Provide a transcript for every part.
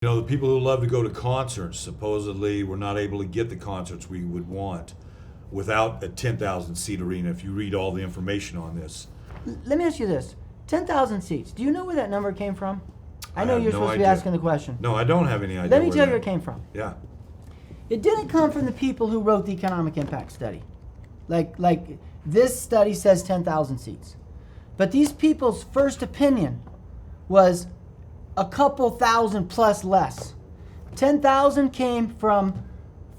You know, the people who love to go to concerts, supposedly we're not able to get the concerts we would want without a 10,000 seat arena, if you read all the information on this. Let me ask you this. 10,000 seats. Do you know where that number came from? I know have you're no supposed to be idea. asking the question. No, I don't have any idea. Let me tell you that- where it came from. Yeah. It didn't come from the people who wrote the economic impact study. Like this study says 10,000 seats. But these people's first opinion was a couple thousand plus less. 10,000 came from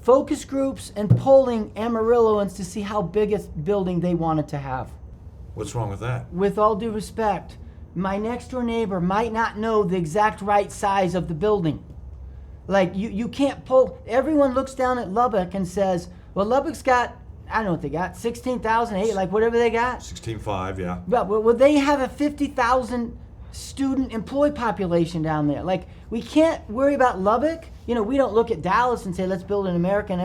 focus groups and polling Amarilloans to see how big a building they wanted to have. What's wrong with that? With all due respect, my next door neighbor might not know the exact right size of the building. Like you can't poll. Everyone looks down at Lubbock and says, well, Lubbock's got, I don't know what they got, 16,000, like whatever they got. 16.5, yeah. Well, they have a 50,000 student employee population down there. Like, we can't worry about Lubbock. You know, we don't look at Dallas and say, let's build an American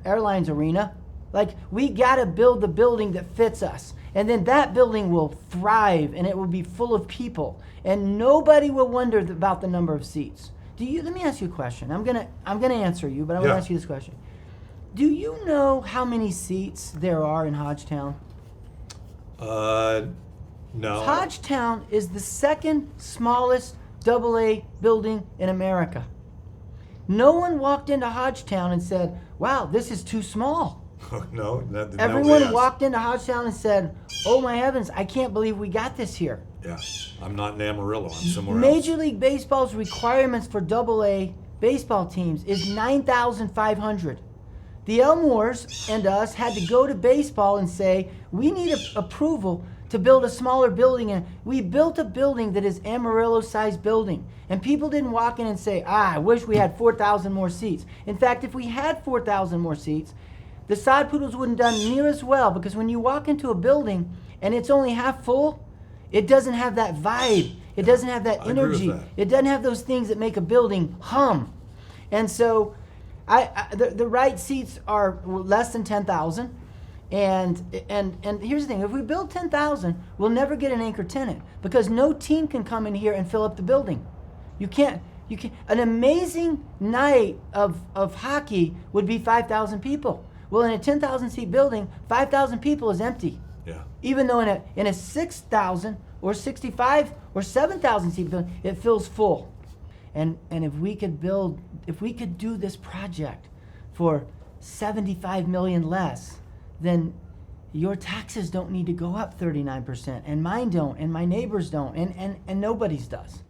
Airlines arena. Like, we got to build the building that fits us. And then that building will thrive and it will be full of people. And nobody will wonder about the number of seats. Let me ask you a question. I'm gonna answer you, but I'm gonna ask you this question. Do you know how many seats there are in Hodgetown? No. Hodgetown is the second smallest AA building in America. No one walked into Hodgetown and said, wow, this is too small. No, that Everyone yes. walked into Hodgetown and said, oh my heavens, I can't believe we got this here. Yeah, I'm not in Amarillo, I'm somewhere Major else. League Baseball's requirements for AA baseball teams is 9,500. The Elmores and us had to go to baseball and say, we need approval to build a smaller building. And we built a building that is Amarillo-sized building. And people didn't walk in and say, I wish we had 4,000 more seats. In fact, if we had 4,000 more seats, the sod poodles wouldn't have done near as well, because when you walk into a building and it's only half full, it doesn't have that vibe. It doesn't have that I agree with energy. that. It doesn't have those things that make a building hum. And so the right seats are less than 10,000. And here's the thing. If we build 10,000, we'll never get an anchor tenant, because no team can come in here and fill up the building. You can't. An amazing night of hockey would be 5,000 people. Well, in a 10,000 seat building, 5,000 people is empty. Yeah. Even though in a 6,000 or 65 or 7,000 seat building, it fills full. And if we could do this project for 75 million less, then your taxes don't need to go up 39%, and mine don't, and my neighbors don't, and nobody's does.